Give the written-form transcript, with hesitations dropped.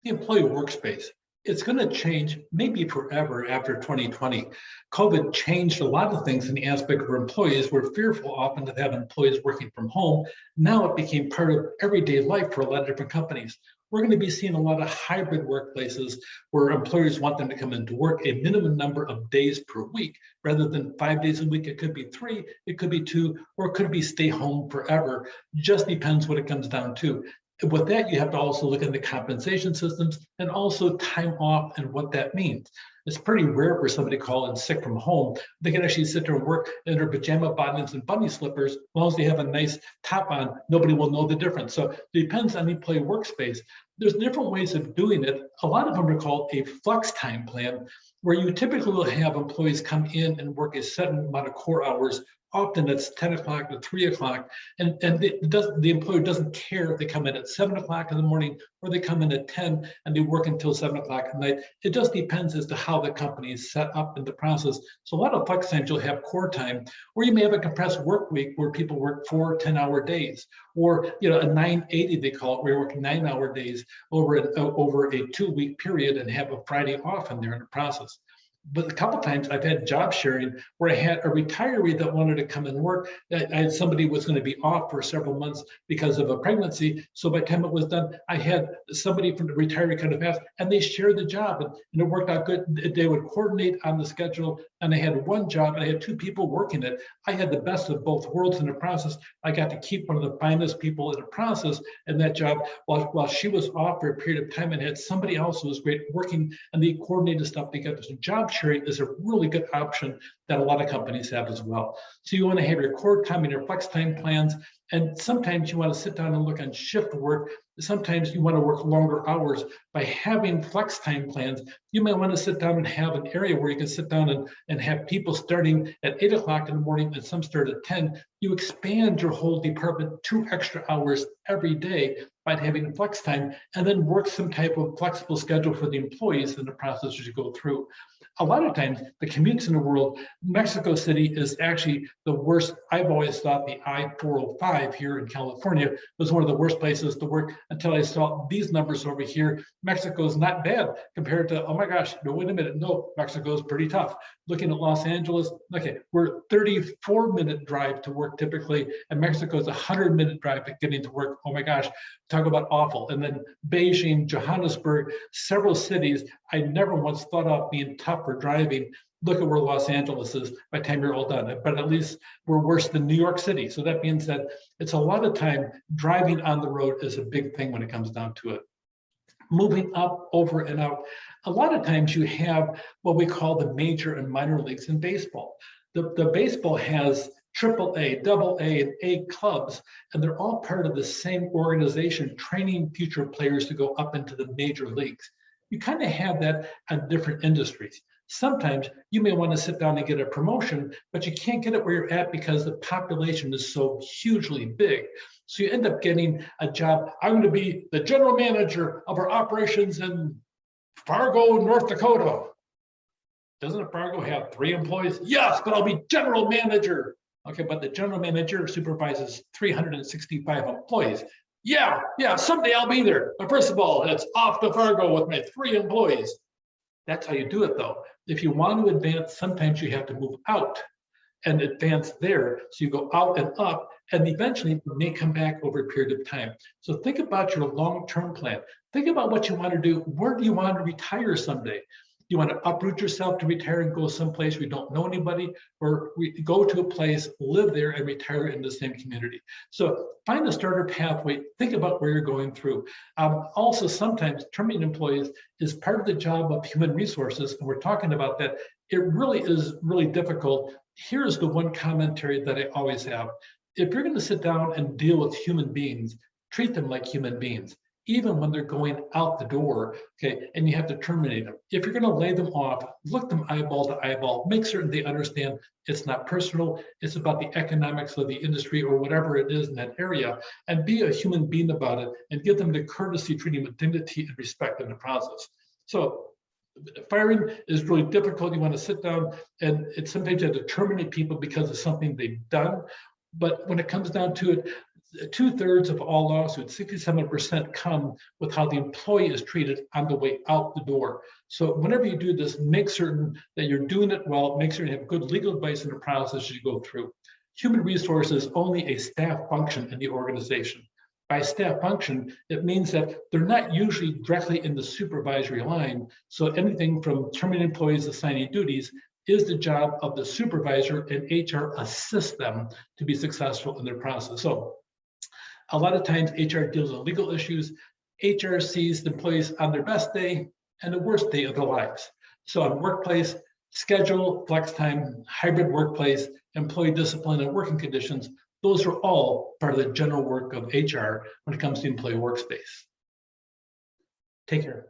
the employee workspace. It's going to change maybe forever after 2020. COVID changed a lot of things in the aspect of employees. We're fearful often to have employees working from home. Now it became part of everyday life for a lot of different companies. We're going to be seeing a lot of hybrid workplaces where employers want them to come into work a minimum number of days per week. Rather than 5 days a week, it could be 3, it could be 2, or it could be stay home forever. Just depends what it comes down to. With that, you have to also look at the compensation systems and also time off and what that means. It's pretty rare for somebody to call in sick from home. They can actually sit there and work in their pajama bottoms and bunny slippers. As long as they have a nice top on, nobody will know the difference. So it depends on the employee workspace. There's different ways of doing it. A lot of them are called a flex time plan, where you typically will have employees come in and work a certain amount of core hours. Often it's 10 o'clock to 3 o'clock, and the employer doesn't care if they come in at 7 o'clock in the morning or they come in at 10 and they work until 7 o'clock at night. It just depends as to how the company is set up in the process. So a lot of flex times you'll have core time, or you may have a compressed work week where people work 4 10-hour days, or a 980 they call it, where you work 9-hour days over a 2-week period and have a Friday off in there in the process. But a couple of times I've had job sharing where I had a retiree that wanted to come and work. I had somebody was going to be off for several months because of a pregnancy. So by the time it was done, I had somebody from the retiree kind of ask, and they shared the job, and it worked out good. They would coordinate on the schedule, and I had one job, and I had 2 people working it. I had the best of both worlds in the process. I got to keep one of the finest people in the process in that job while she was off for a period of time, and had somebody else who was great working, and they coordinated stuff together. So job sharing is a really good option that a lot of companies have as well. So you want to have your core time and your flex time plans. And sometimes you want to sit down and look on shift work. Sometimes you want to work longer hours. By having flex time plans, you may want to sit down and have an area where you can sit down and have people starting at 8 o'clock in the morning and some start at 10. You expand your whole department 2 extra hours every day by having flex time, and then work some type of flexible schedule for the employees in the process as you go through. A lot of times, the commutes in the world, Mexico City is actually the worst. I've always thought the I-405 here in California was one of the worst places to work until I saw these numbers over here. Mexico is not bad compared to, oh my gosh, no, wait a minute, no, Mexico is pretty tough. Looking at Los Angeles, okay, we're 34-minute drive to work typically, and Mexico is a 100-minute drive to getting to work. Oh my gosh, talk about awful. And then Beijing, Johannesburg, several cities I never once thought of being tough for driving. Look at where Los Angeles is by the time you're all done, but at least we're worse than New York City. So that being said, it's a lot of time. Driving on the road is a big thing when it comes down to it. Moving up, over and out, a lot of times you have what we call the major and minor leagues in baseball. The baseball has AAA, AA, and A clubs, and they're all part of the same organization training future players to go up into the major leagues. You kind of have that on different industries. Sometimes you may want to sit down and get a promotion, but you can't get it where you're at because the population is so hugely big. So you end up getting a job. I'm going to be the general manager of our operations in Fargo, North Dakota. Doesn't Fargo have 3 employees? Yes, but I'll be general manager. Okay, but the general manager supervises 365 employees. Yeah, someday I'll be there. But first of all, it's off to Fargo with my 3 employees. That's how you do it, though. If you want to advance, sometimes you have to move out and advance there. So you go out and up, and eventually you may come back over a period of time. So think about your long-term plan. Think about what you want to do. Where do you want to retire someday? You want to uproot yourself to retire and go someplace where you don't know anybody, or go to a place, live there, and retire in the same community. So find a starter pathway. Think about where you're going through. Also, sometimes terminating employees is part of the job of human resources, and we're talking about that. It really is really difficult. Here's the one commentary that I always have. If you're going to sit down and deal with human beings, treat them like human beings, even when they're going out the door, okay, and you have to terminate them. If you're going to lay them off, look them eyeball to eyeball, make certain they understand it's not personal, it's about the economics of the industry or whatever it is in that area, and be a human being about it, and give them the courtesy, treating with dignity and respect in the process. So firing is really difficult. You want to sit down, and it's sometimes you have to terminate people because of something they've done. But when it comes down to it, 2/3 of all lawsuits, 67%, come with how the employee is treated on the way out the door. So whenever you do this, make certain that you're doing it well, make sure you have good legal advice in the process as you go through. Human resources is only a staff function in the organization. By staff function, it means that they're not usually directly in the supervisory line. So anything from terminating employees, assigning duties, is the job of the supervisor, and HR assists them to be successful in their process. So a lot of times HR deals with legal issues. HR sees the employees on their best day and the worst day of their lives. So on workplace, schedule, flex time, hybrid workplace, employee discipline, and working conditions, those are all part of the general work of HR when it comes to employee workspace. Take care.